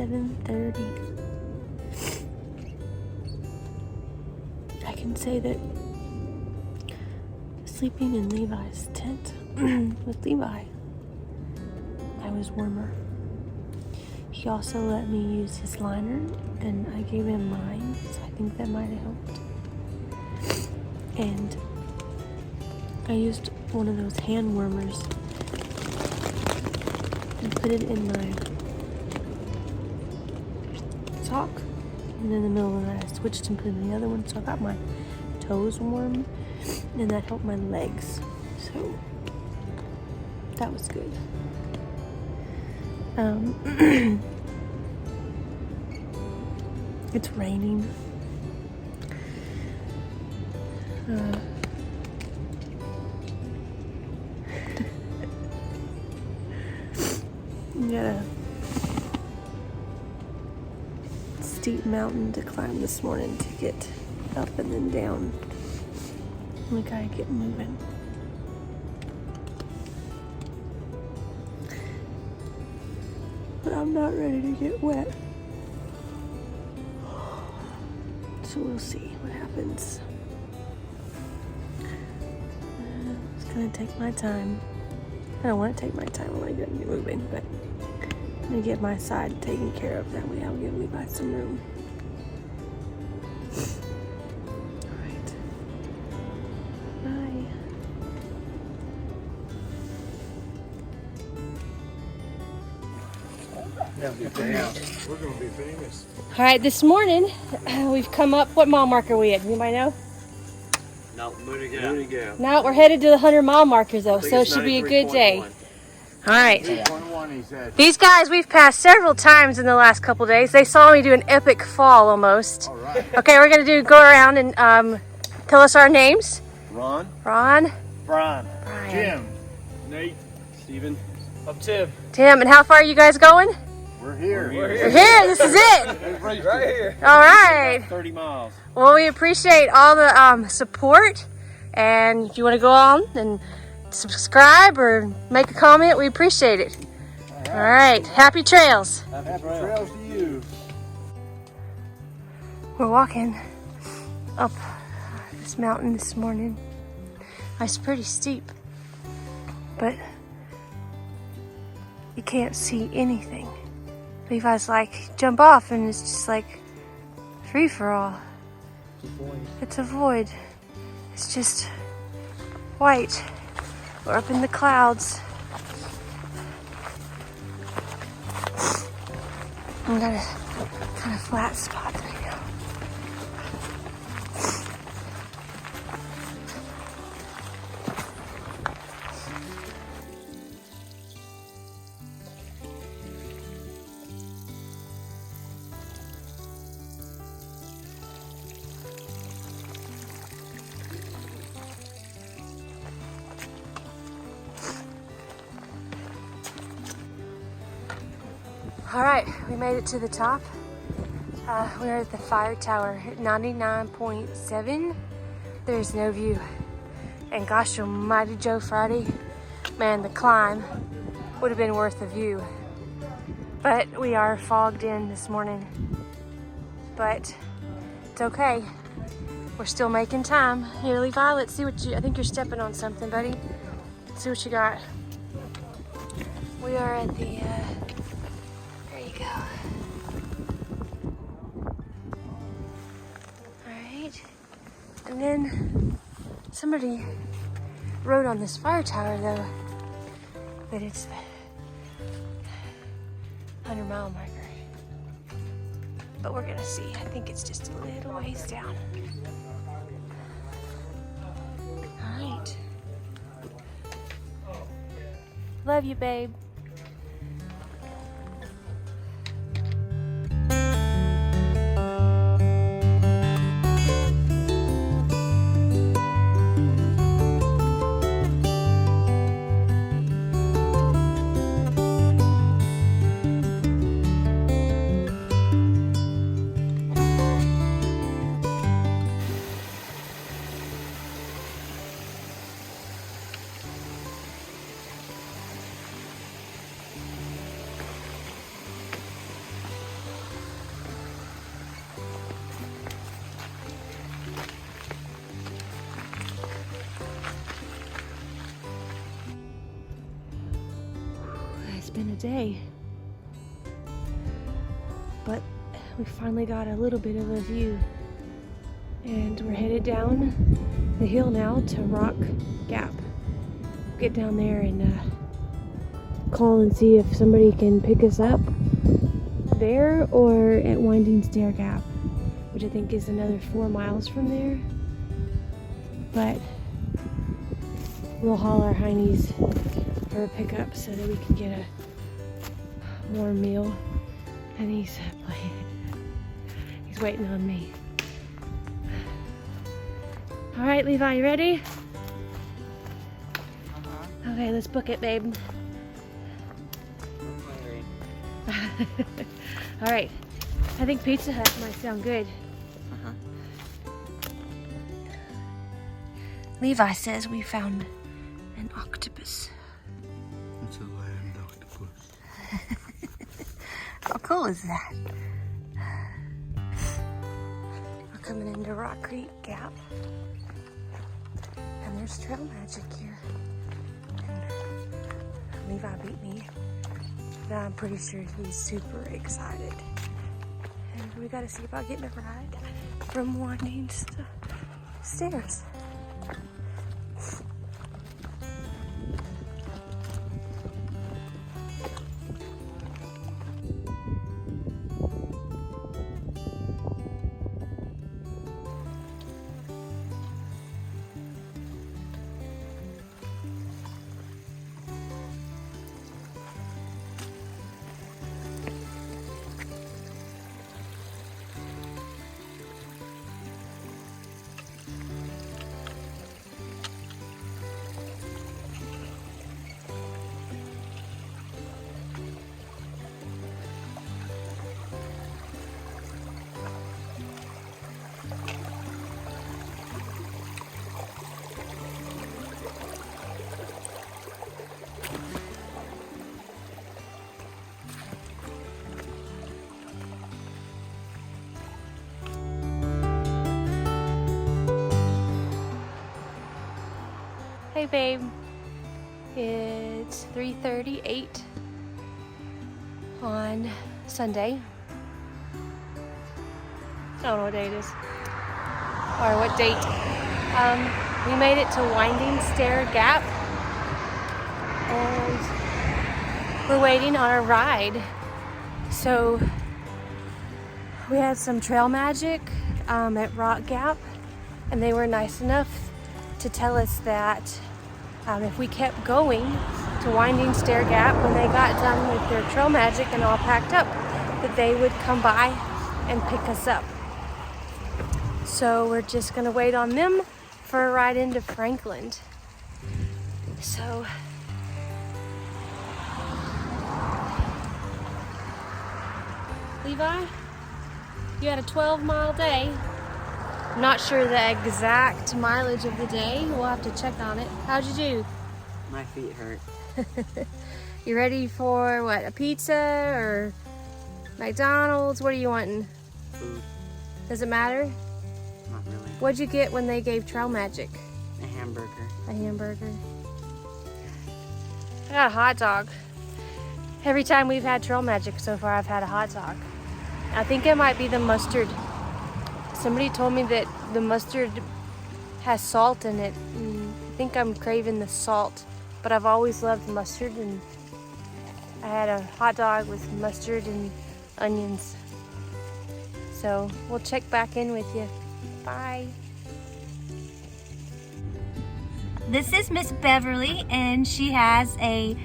7:30. I can say that sleeping in Levi's tent with Levi, I was warmer. He also let me use his liner, and I gave him mine, so I think that might have helped. And I used one of those hand warmers and put it in my sock. And in the middle of the night, I switched and put it in the other one, so I got my toes warm, and that helped my legs. So that was good. It's raining. We got a steep mountain to climb this morning to get up and then down. We gotta get moving. But I'm not ready to get wet. So we'll see what happens. It's gonna take my time. I don't want to take my time. I want to get moving, but I'm gonna get my side taken care of. That way I'll give Levi some room. Alright. Bye. We're gonna be famous. All right, this morning we've come up. What mile marker are we at? Anybody know? No, Mooney Gal. No, we're headed to the 100-mile marker though, so it should be a good day. All right. These guys we've passed several times in the last couple days. They saw me do an epic fall almost. All right. Okay, we're gonna go around and tell us our names. Ron. Ron. Brian. Jim. Nate. Steven. I'm Tim. Tim, and how far are you guys going? We're here. We're here. This is it. Right here. All right. 30 miles. Well, we appreciate all the support, and if you want to go on and subscribe or make a comment, we appreciate it. All right. Happy trails. Happy trails to you. We're walking up this mountain this morning. It's pretty steep, but you can't see anything. Levi's like, jump off, and it's just like free for all. It's a void. It's just white. We're up in the clouds. We got a kind of flat spot right now. All right, we made it to the top. We're at the fire tower at 99.7. There's no view. And gosh almighty, Joe Friday, man, the climb would have been worth the view. But we are fogged in this morning. But it's okay. We're still making time. Here, Levi, let's see what I think you're stepping on something, buddy. Let's see what you got. We are at the, there you go. Alright. And then somebody wrote on this fire tower, though, that it's the 100-mile marker. But we're gonna see. I think it's just a little ways down. Alright. Love you, babe. been a day. But we finally got a little bit of a view. And we're headed down the hill now to Rock Gap. Get down there and call and see if somebody can pick us up there or at Winding Stair Gap, which I think is another 4 miles from there. But we'll haul our heinies for a pickup so that we can get a warm meal. And he's waiting on me. All right, Levi, you ready? Okay, let's book it, babe. All right, I think Pizza Hut might sound good. Levi says we found an octopus. It's a land octopus. How cool is that? We're coming into Rock Creek Gap. And there's Trail Magic here. And Levi beat me. But I'm pretty sure he's super excited. And we gotta see about getting a ride from Winding Stairs. Hey babe, it's 3:38 on Sunday. I don't know what day it is, or what date. We made it to Winding Stair Gap, and we're waiting on a ride. So we had some Trail Magic at Rock Gap, and they were nice enough to tell us that if we kept going to Winding Stair Gap when they got done with their Trail Magic and all packed up, that they would come by and pick us up. So we're just gonna wait on them for a ride into Franklin. So Levi, you had a 12-mile day. I'm not sure the exact mileage of the day. We'll have to check on it. How'd you do? My feet hurt. You ready for what? A pizza or McDonald's? What are you wanting? Food. Does it matter? Not really. What'd you get when they gave Trail Magic? A hamburger. A hamburger. I got a hot dog. Every time we've had Trail Magic so far, I've had a hot dog. I think it might be the mustard. Somebody told me that the mustard has salt in it. And I think I'm craving the salt, but I've always loved mustard, and I had a hot dog with mustard and onions. So we'll check back in with you. Bye. This is Miss Beverly, and she has a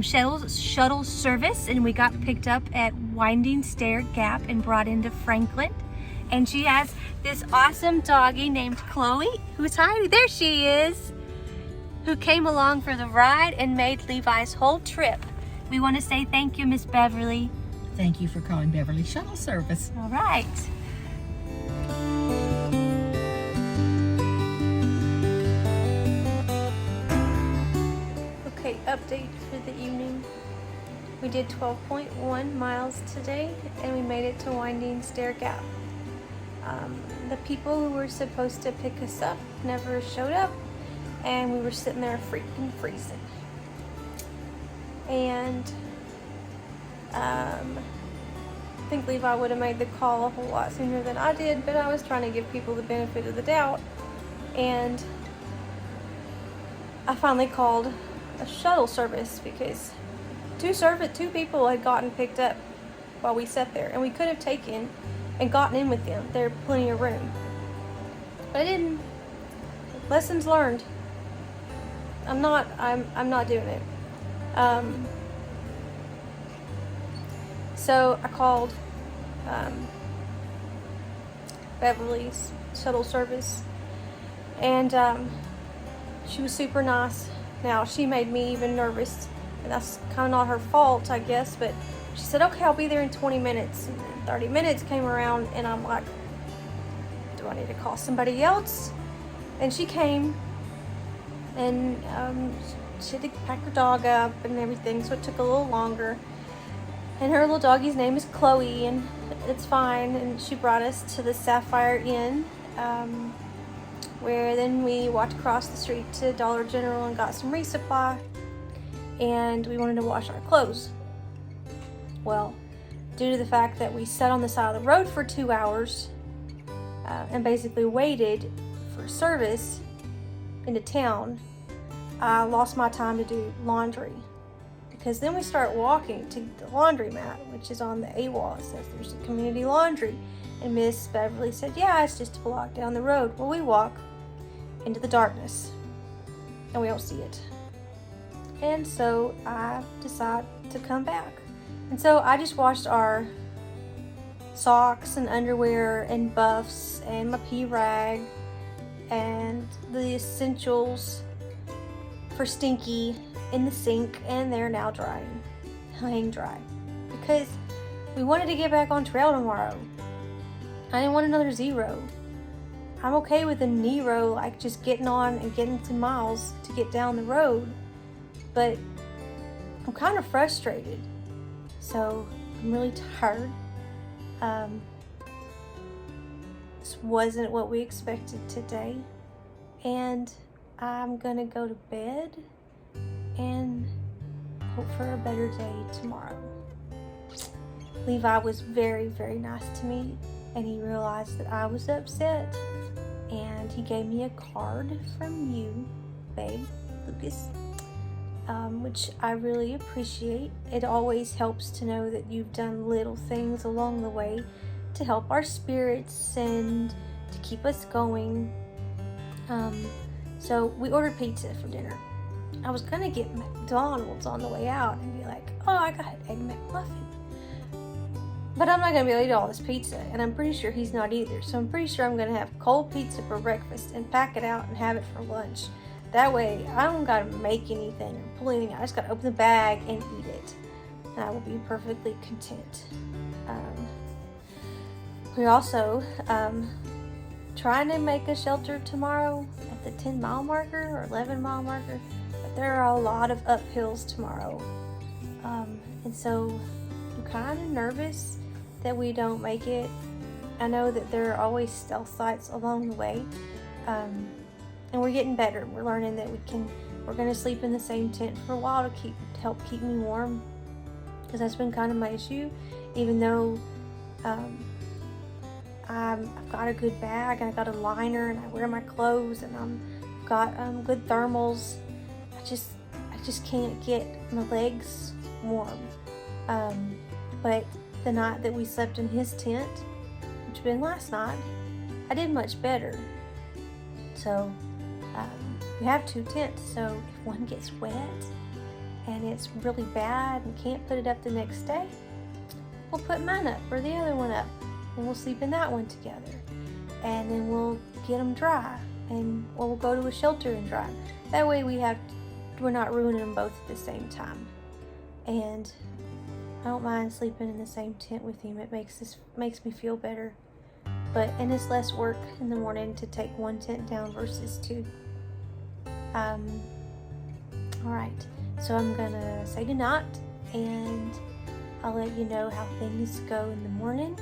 shuttle service, and we got picked up at Winding Stair Gap and brought into Franklin. And she has this awesome doggie named Chloe, who's hiding. There she is, who came along for the ride and made Levi's whole trip. We want to say thank you, Miss Beverly. Thank you for calling Beverly Shuttle Service. All right. Okay, update for the evening. We did 12.1 miles today, and we made it to Winding Stair Gap. The people who were supposed to pick us up never showed up, and we were sitting there freaking freezing. And I think Levi would have made the call a whole lot sooner than I did, but I was trying to give people the benefit of the doubt. And I finally called a shuttle service because two people had gotten picked up while we sat there, and we could have taken and gotten in with them. There's plenty of room. But I didn't. Lessons learned. I'm not doing it. So I called Beverly's shuttle service, and she was super nice. Now, she made me even nervous, and that's kind of not her fault, I guess, but she said, okay, I'll be there in 20 minutes. And then 30 minutes came around, and I'm like, do I need to call somebody else? And she came, and she had to pack her dog up and everything, so it took a little longer. And her little doggy's name is Chloe, and it's fine. And she brought us to the Sapphire Inn, where then we walked across the street to Dollar General and got some resupply. And we wanted to wash our clothes. Well, due to the fact that we sat on the side of the road for 2 hours and basically waited for service into town, I lost my time to do laundry. Because then we start walking to the laundromat, which is on the AWOL. It says there's a community laundry. And Miss Beverly said, yeah, it's just a block down the road. Well, we walk into the darkness, and we don't see it. And so I decide to come back. And so I just washed our socks and underwear and buffs and my pee rag and the essentials for Stinky in the sink, and they're now drying, hang dry, because we wanted to get back on trail tomorrow. I didn't want another 0. I'm okay with a Nero, like just getting on and getting some miles to get down the road, but I'm kind of frustrated, so I'm really tired. This wasn't what we expected today, and I'm gonna go to bed and hope for a better day tomorrow. Levi was very, very nice to me, and he realized that I was upset, and he gave me a card from you, babe, Lucas, which I really appreciate. It always helps to know that you've done little things along the way to help our spirits and to keep us going. So we ordered pizza for dinner. I was gonna get McDonald's on the way out and be like, oh, I got an Egg McMuffin. But I'm not gonna be able to eat all this pizza, and I'm pretty sure he's not either. So I'm pretty sure I'm gonna have cold pizza for breakfast and pack it out and have it for lunch. That way, I don't gotta make anything or pull anything out. I just gotta open the bag and eat it. And I will be perfectly content. We're also trying to make a shelter tomorrow at the 10-mile marker or 11-mile marker. But there are a lot of uphills tomorrow. And so I'm kind of nervous that we don't make it. I know that there are always stealth sites along the way. And we're getting better. We're learning that we're going to sleep in the same tent for a while to help keep me warm. Because that's been kind of my issue. Even though I've got a good bag, and I got a liner, and I wear my clothes, and I've got good thermals. I just can't get my legs warm. But the night that we slept in his tent, which had been last night, I did much better. So we have 2 tents, so if one gets wet and it's really bad and can't put it up the next day, we'll put mine up or the other one up, and we'll sleep in that one together, and then we'll get them dry, or we'll go to a shelter and dry. That way we're not ruining them both at the same time. And I don't mind sleeping in the same tent with him. It makes me feel better. And it's less work in the morning to take 1 tent down versus 2. Alright, so I'm gonna say goodnight, and I'll let you know how things go in the morning.